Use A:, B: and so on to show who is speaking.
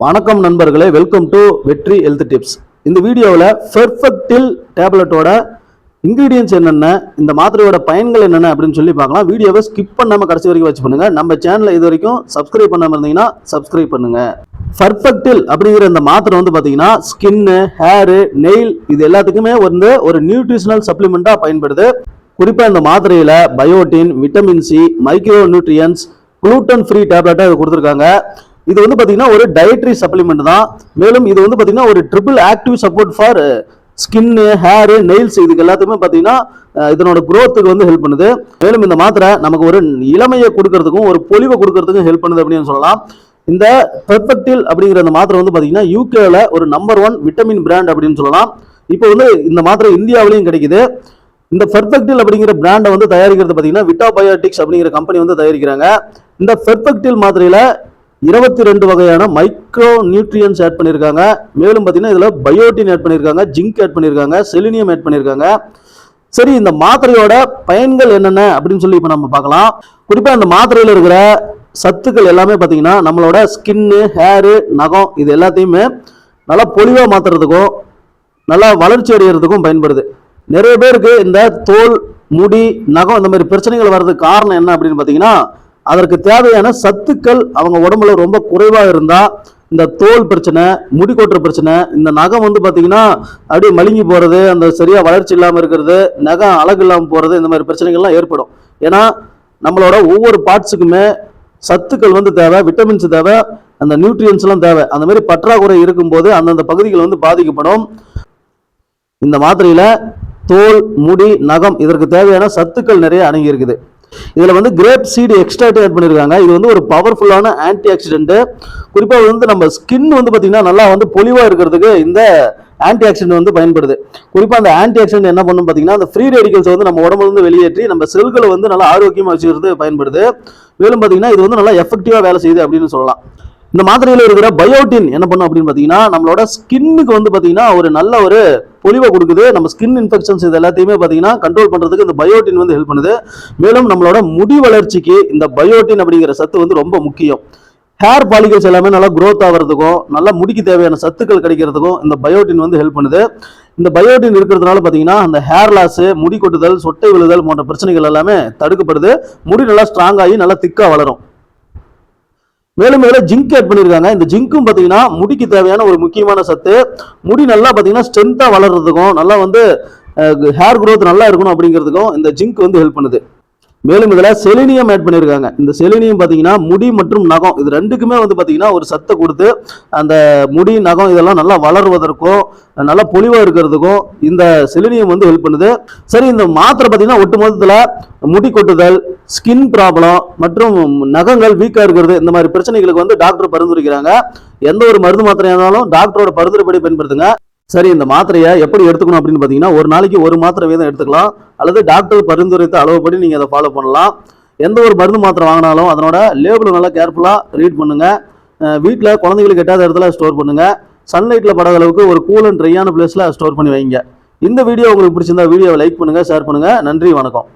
A: வணக்கம் நண்பர்களே, welcome to வெற்றி ஹெல்த் டிப்ஸ். இந்த வீடியோவில் பெர்ஃபெக்டில் டேப்லெட்டோட இன்கிரீடியன்ஸ் என்னென்ன, இந்த மாத்திரையோட பயன்கள் என்னென்ன அப்படின்னு சொல்லி பார்க்கலாம். வீடியோவை ஸ்கிப் பண்ணாமல் கடைசி வரைக்கும் வச்சு பண்ணுங்க. நம்ம சேனலை இது வரைக்கும் சப்ஸ்கிரைப் பண்ணாமல் இருந்தீங்கன்னா சப்ஸ்கிரைப் பண்ணுங்க. பெர்ஃபெக்டில் அப்படிங்கிற இந்த மாத்திரை வந்து பார்த்தீங்கன்னா ஸ்கின்னு, ஹேரு, நெயில் இது எல்லாத்துக்குமே வந்து ஒரு நியூட்ரிஷனல் சப்ளிமெண்ட்டாக பயன்படுது. குறிப்பாக இந்த மாத்திரையில் biotin, vitamin c, micro nutrients, gluten free டேப்லெட்டாக இது கொடுத்துருக்காங்க. இது வந்து பாத்தீங்கன்னா ஒரு டயட்ரி சப்ளிமெண்ட் தான். மேலும் இது வந்து பாத்தீங்கன்னா ஒரு triple active support for skin, hair, nails இதுக்கு எல்லாத்துக்குமே பாத்தீங்கன்னா இதனோட குரோத்துக்கு வந்து ஹெல்ப் பண்ணுது. மேலும் இந்த மாத்திரை நமக்கு ஒரு இளமையை கொடுக்கறதுக்கும் ஒரு பொலிவை கொடுக்கறதுக்கும் ஹெல்ப் பண்ணுது அப்படின்னு சொல்லலாம். இந்த பெர்ஃபெக்டில் அப்படிங்கிற அந்த மாத்திரை வந்து பாத்தீங்கன்னா யூகேல ஒரு நம்பர் 1 விட்டமின் பிராண்ட் அப்படின்னு சொல்லலாம். இப்போ வந்து இந்த மாத்திரை இந்தியாவிலையும் கிடைக்குது. இந்த பெர்ஃபெக்டில் அப்படிங்கிற பிராண்டை வந்து தயாரிக்கிறது பாத்தீங்கன்னா விட்டா பயோட்டிக்ஸ் அப்படிங்கிற கம்பெனி வந்து தயாரிக்கிறாங்க. இந்த பெர்ஃபெக்டில் மாத்திரையில 22 வகையான மைக்ரோ நியூட்ரியன்ஸ் ஆட் பண்ணியிருக்காங்க. மேலும் பார்த்தீங்கன்னா இதில் பயோட்டின் ஆட் பண்ணியிருக்காங்க, ஜிங்க் ஆட் பண்ணியிருக்காங்க, செலினியம் ஆட் பண்ணியிருக்காங்க. சரி, இந்த மாத்திரையோட பயன்கள் என்னென்ன அப்படின்னு சொல்லி இப்போ நம்ம பார்க்கலாம். குறிப்பாக இந்த மாத்திரையில் இருக்கிற சத்துக்கள் எல்லாமே பார்த்தீங்கன்னா நம்மளோட ஸ்கின்னு, ஹேரு, நகம் இது எல்லாத்தையுமே நல்லா பொலிவாக மாற்றுறதுக்கும் நல்லா வளர்ச்சி அடைகிறதுக்கும் பயன்படுது. நிறைய பேருக்கு இந்த தோல், முடி, நகம் இந்த மாதிரி பிரச்சனைகள் வர்றதுக்கு காரணம் என்ன அப்படின்னு பார்த்தீங்கன்னா அதற்கு தேவையான சத்துக்கள் அவங்க உடம்புல ரொம்ப குறைவாக இருந்தா இந்த தோல் பிரச்சனை, முடி கொட்டுற பிரச்சனை, இந்த நகம் வந்து பார்த்தீங்கன்னா அப்படியே மழுங்கி போகிறது, அந்த சரியாக வளர்ச்சி இல்லாமல் இருக்கிறது, நகம் அழகு இல்லாமல் போகிறது, இந்த மாதிரி பிரச்சனைகள்லாம் ஏற்படும். ஏன்னா நம்மளோட ஒவ்வொரு பார்ட்ஸுக்குமே சத்துக்கள் வந்து தேவை, விட்டமின்ஸ் தேவை, அந்த நியூட்ரியன்ஸ்லாம் தேவை. அந்த மாதிரி பற்றாக்குறை இருக்கும்போது அந்தந்த பகுதிகள் வந்து பாதிக்கப்படும். இந்த மாத்திரையில் தோல், முடி, நகம் இதற்கு தேவையான சத்துக்கள் நிறைய அடங்கி இருக்குது. இதுல வந்து கிரேப் சீடு எக்ஸ்ட்ராக்ட் ஆட் பண்ணிருக்காங்க. இது வந்து ஒரு பவர்ஃபுல்லான ஆன்டி ஆக்சிடென்ட். குறிப்பா வந்து நம்ம ஸ்கின் வந்து பாத்தீங்கன்னா நல்லா வந்து பொலிவா இருக்கிறதுக்கு இந்த ஆன்டி ஆக்சிடென்ட் வந்து பயன்படுது. குறிப்பா அந்த ஆன்டி ஆக்சிடென்ட் என்ன பண்ணும் பாத்தீங்கன்னா அந்த ஃப்ரீ ரேடிகல்ஸ் வந்து நம்ம உடம்புல இருந்து வெளியேற்றி நம்ம செல்களை வந்து நல்லா ஆரோக்கியமா வச்சுக்கிறது பயன்படுது. மேலும் பாத்தீங்கன்னா இது வந்து நல்லா எஃபெக்டிவா வேலை செய்யுது அப்படின்னு சொல்லலாம். இந்த மாத்திரையில இருக்கிற பயோட்டின் என்ன பண்ணும் அப்படின்னு பாத்தீங்கன்னா நம்மளோட ஸ்கின்னுக்கு வந்து பாத்தீங்கன்னா ஒரு நல்ல ஒரு பொலிவை கொடுக்குது. நம்ம ஸ்கின் இன்ஃபெக்ஷன்ஸ் இது எல்லாத்தையுமே பாத்தீங்கன்னா கண்ட்ரோல் பண்றதுக்கு இந்த பயோட்டின் வந்து ஹெல்ப் பண்ணுது. மேலும் நம்மளோட முடி வளர்ச்சிக்கு இந்த பயோட்டின் அப்படிங்கிற சத்து வந்து ரொம்ப முக்கியம். ஹேர் பாலிகல்ஸ் எல்லாமே நல்லா growth ஆகிறதுக்கும் நல்லா முடிக்கு தேவையான சத்துக்கள் கிடைக்கிறதுக்கும் இந்த பயோட்டின் வந்து ஹெல்ப் பண்ணுது. இந்த பயோட்டின் இருக்கிறதுனால பாத்தீங்கன்னா அந்த ஹேர் லாஸ், முடி கொட்டுதல், சொட்டை விழுதல் போன்ற பிரச்சனைகள் எல்லாமே தடுக்கப்படுது. முடி நல்லா ஸ்ட்ராங் ஆகி நல்லா திக்கா வளரும். மேலும் மேலும் ஜிங்க் ஆட் பண்ணியிருக்காங்க. இந்த ஜிங்க்கும் பார்த்தீங்கன்னா முடிக்கு தேவையான ஒரு முக்கியமான சத்து. முடி நல்லா பார்த்தீங்கன்னா ஸ்ட்ரென்த்தாக வளர்றதுக்கும் நல்லா வந்து ஹேர் க்ரோத் நல்லா இருக்கணும் அப்படிங்கிறதுக்கும் இந்த ஜிங்க் வந்து ஹெல்ப் பண்ணுது. மேலும் இதில் செலினியம் ஆட் பண்ணியிருக்காங்க. இந்த செலினியம் பார்த்தீங்கன்னா முடி மற்றும் நகம் இது ரெண்டுக்குமே வந்து பார்த்தீங்கன்னா ஒரு சத்தை கொடுத்து அந்த முடி, நகம் இதெல்லாம் நல்லா வளருவதற்கும் நல்லா பொலிவாக இருக்கிறதுக்கும் இந்த செலினியம் வந்து ஹெல்ப் பண்ணுது. சரி, இந்த மாத்திரை பார்த்தீங்கன்னா ஒட்டு மொத்தத்தில் முடி கொட்டுதல், ஸ்கின் ப்ராப்ளம் மற்றும் நகங்கள் வீக்காக இருக்கிறது இந்த மாதிரி பிரச்சனைகளுக்கு வந்து டாக்டர் பரிந்துரைக்கிறாங்க. எந்த ஒரு மருந்து மாத்திரையாக இருந்தாலும் டாக்டரோட பரிந்துரைப்படி பயன்படுத்துங்க. சரி, இந்த மாத்திரையை எப்படி எடுத்துக்கணும் அப்படின்னு பார்த்தீங்கன்னா ஒரு நாளைக்கு ஒரு மாத்திரை வீதம் எடுத்துக்கலாம், அல்லது டாக்டர் பரிந்துரைத்த அளவுப்படி நீங்கள் அதை ஃபாலோ பண்ணலாம். எந்த ஒரு மருந்து மாத்திரை வாங்கினாலும் அதனோட லேபிள் நல்லா கேர்ஃபுல்லாக ரீட் பண்ணுங்க. வீட்டில் குழந்தைங்களுக்கு எட்டாத இடத்துல ஸ்டோர் பண்ணுங்க. சன்லைட்டில் படாத அளவுக்கு ஒரு கூல் அண்ட் ட்ரையான பிளேஸில் ஸ்டோர் பண்ணி வைங்க. இந்த வீடியோ உங்களுக்கு பிடிச்சிருந்தா வீடியோவை லைக் பண்ணுங்க, ஷேர் பண்ணுங்க. நன்றி, வணக்கம்.